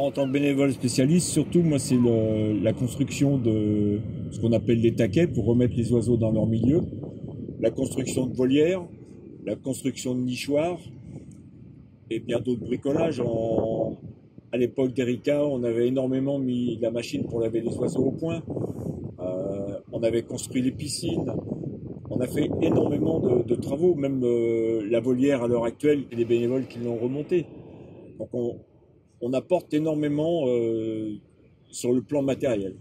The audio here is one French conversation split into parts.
en tant que bénévole spécialiste, surtout, moi, c'est la construction de ce qu'on appelle les taquets pour remettre les oiseaux dans leur milieu, la construction de volières, la construction de nichoirs et bien d'autres bricolages. À l'époque d'Erika, on avait énormément mis la machine pour laver les oiseaux au point. On avait construit les piscines. On a fait énormément de travaux, même la volière à l'heure actuelle, et les bénévoles qui l'ont remontée. Donc on apporte énormément sur le plan matériel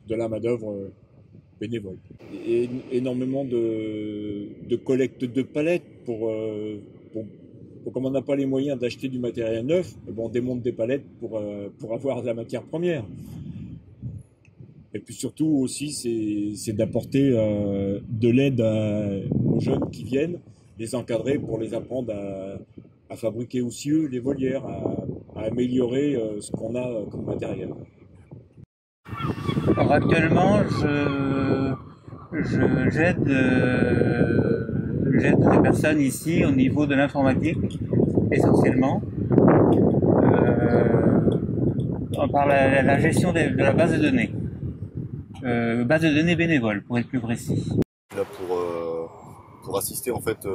de la main-d'œuvre bénévole. Et énormément de collecte de palettes comme on n'a pas les moyens d'acheter du matériel neuf, on démonte des palettes pour avoir de la matière première. Et puis surtout aussi, c'est d'apporter de l'aide aux jeunes qui viennent, les encadrer pour les apprendre à fabriquer aussi eux les volières, à améliorer ce qu'on a comme matériel. Alors actuellement, j'aide des personnes ici au niveau de l'informatique, essentiellement. Par la gestion de la base de données. Base de données bénévole, pour être plus précis. Là pour assister en fait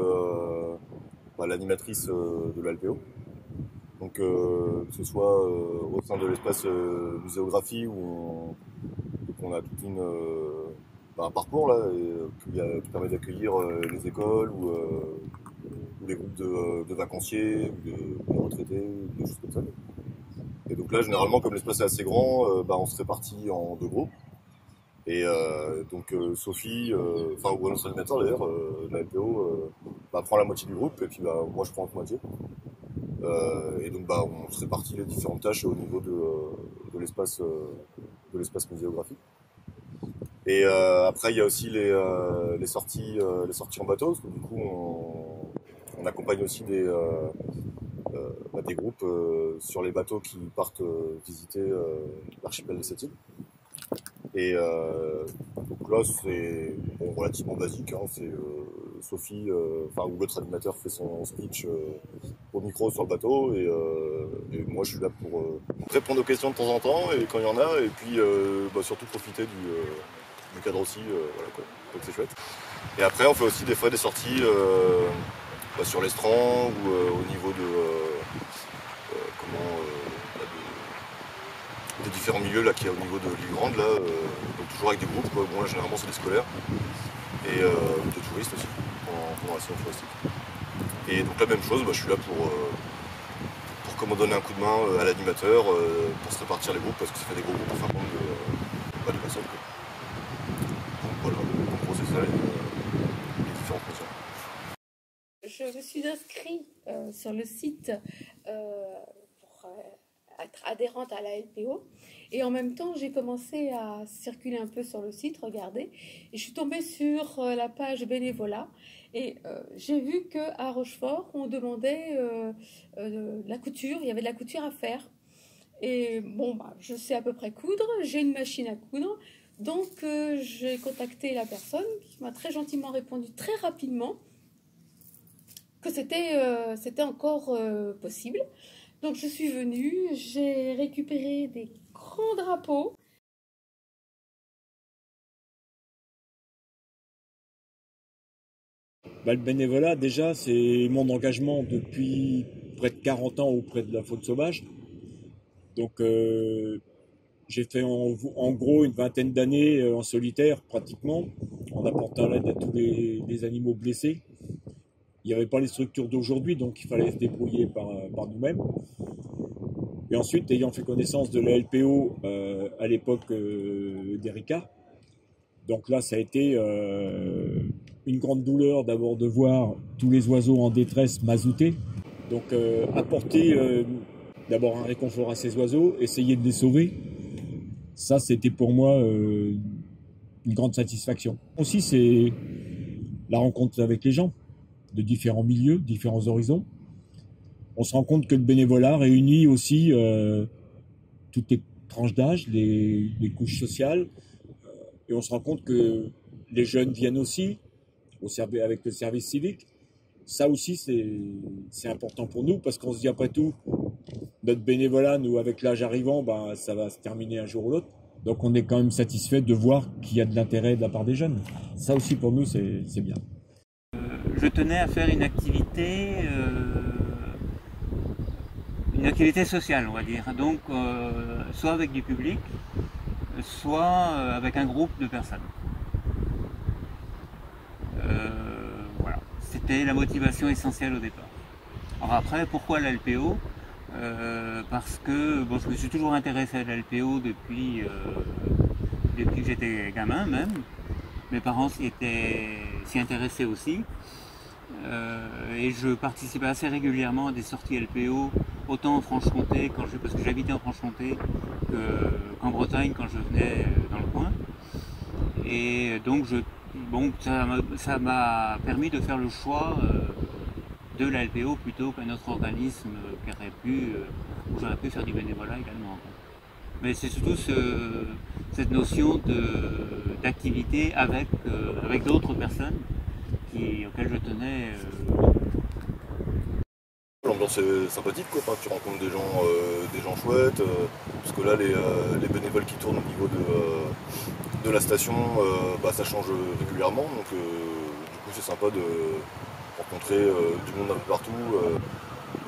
l'animatrice de l'ALPO. Donc que ce soit au sein de l'espace muséographie où on a tout un parcours là qui permet d'accueillir les écoles ou les groupes de vacanciers ou de retraités ou des choses comme ça. Et donc là généralement comme l'espace est assez grand, on se répartit en deux groupes. Et donc Sophie, ou notre animateur d'ailleurs, de la LPO, prend la moitié du groupe et puis moi je prends l'autre moitié. Et donc on se répartit les différentes tâches au niveau de l'espace muséographique. Et après il y a aussi les sorties en bateau, parce que du coup on accompagne aussi des groupes sur les bateaux qui partent visiter l'archipel des Sept-Îles. Et donc là c'est relativement basique, hein, c'est Sophie, ou l'autre animateur fait son speech au micro sur le bateau et moi je suis là pour répondre aux questions de temps en temps et quand il y en a et puis surtout profiter du cadre aussi, voilà quoi. Donc c'est chouette. Et après on fait aussi des fois des sorties sur l'estran ou au niveau des différents milieux là qu'il y a au niveau de l'île Grande là, donc toujours avec des groupes quoi. Bon là généralement c'est des scolaires et des touristes aussi pendant la saison touristique. Et donc la même chose, je suis là pour comment donner un coup de main à l'animateur pour se répartir les groupes parce que ça fait des gros groupes pour faire prendre de personnes quoi. Donc voilà, en gros c'est ça les différentes missions. Je me suis inscrite sur le site pour être adhérente à la LPO et en même temps j'ai commencé à circuler un peu sur le site, regarder, et je suis tombée sur la page bénévolat et j'ai vu qu'à Rochefort on demandait de la couture, il y avait de la couture à faire et je sais à peu près coudre, j'ai une machine à coudre, donc j'ai contacté la personne qui m'a très gentiment répondu très rapidement que c'était encore possible. Donc je suis venue, j'ai récupéré des grands drapeaux. Le bénévolat, déjà, c'est mon engagement depuis près de 40 ans auprès de la faune sauvage. Donc j'ai fait en gros une vingtaine d'années en solitaire pratiquement, en apportant l'aide à tous les animaux blessés. Il n'y avait pas les structures d'aujourd'hui, donc il fallait se débrouiller par nous-mêmes. Et ensuite, ayant fait connaissance de la LPO à l'époque d'Erika, donc là, ça a été une grande douleur d'abord de voir tous les oiseaux en détresse mazoutés. Donc apporter d'abord un réconfort à ces oiseaux, essayer de les sauver, ça c'était pour moi une grande satisfaction. Aussi, c'est la rencontre avec les gens de différents milieux, différents horizons. On se rend compte que le bénévolat réunit aussi toutes les tranches d'âge, les couches sociales, et on se rend compte que les jeunes viennent aussi avec le service civique. Ça aussi, c'est important pour nous, parce qu'on se dit après tout, notre bénévolat, nous, avec l'âge arrivant, ben, ça va se terminer un jour ou l'autre. Donc on est quand même satisfait de voir qu'il y a de l'intérêt de la part des jeunes. Ça aussi pour nous, c'est bien. Je tenais à faire une activité sociale, on va dire. Donc soit avec du public, soit avec un groupe de personnes. Voilà, c'était la motivation essentielle au départ. Alors après, pourquoi la LPO? Parce que bon, je me suis toujours intéressé à la LPO depuis que j'étais gamin même. Mes parents s'y intéressaient aussi. Et je participais assez régulièrement à des sorties LPO, autant en Franche-Comté, parce que j'habitais en Franche-Comté, qu'en Bretagne quand je venais dans le coin. Et donc ça m'a permis de faire le choix de la LPO plutôt qu'un autre organisme où j'aurais pu faire du bénévolat également. Mais c'est surtout cette notion d'activité avec d'autres personnes auxquelles je tenais. L'ambiance est sympathique, quoi. Enfin, tu rencontres des gens chouettes, parce que là les bénévoles qui tournent au niveau de la station, bah, ça change régulièrement, donc du coup c'est sympa de rencontrer du monde un peu partout,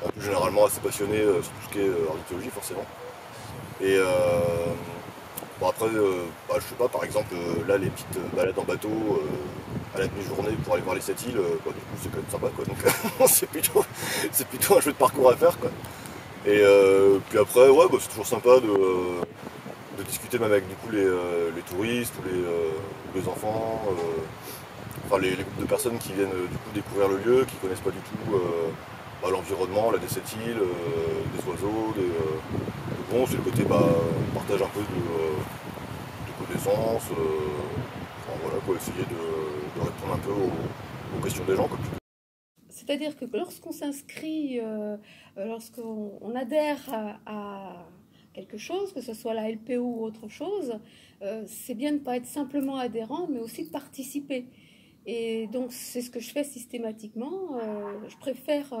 en plus généralement assez passionné sur tout ce qui est ornithologie forcément. Et bon après, bah, je sais pas, par exemple là les petites balades en bateau à la demi-journée pour aller voir les 7 îles, bah, du coup c'est quand même sympa, quoi. Donc c'est plutôt un jeu de parcours à faire, quoi. Et puis après, ouais, bah, c'est toujours sympa de discuter même avec du coup les touristes ou les enfants, enfin les groupes de personnes qui viennent du coup découvrir le lieu, qui connaissent pas du tout bah, l'environnement, là, des 7 îles, des oiseaux, bon, c'est le côté partage un peu de connaissances, enfin, voilà, quoi, essayer de répondre un peu aux questions des gens, quoi. C'est-à-dire que lorsqu'on s'inscrit, lorsqu'on adhère à quelque chose, que ce soit la LPO ou autre chose, c'est bien de ne pas être simplement adhérent, mais aussi de participer. Et donc c'est ce que je fais systématiquement. Je préfère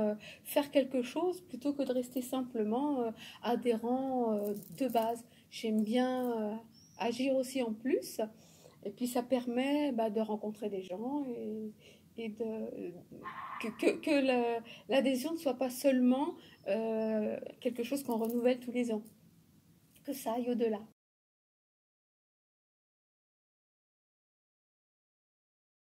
faire quelque chose plutôt que de rester simplement adhérent de base. J'aime bien agir aussi en plus. Et puis ça permet de rencontrer des gens et que l'adhésion ne soit pas seulement quelque chose qu'on renouvelle tous les ans, que ça aille au-delà.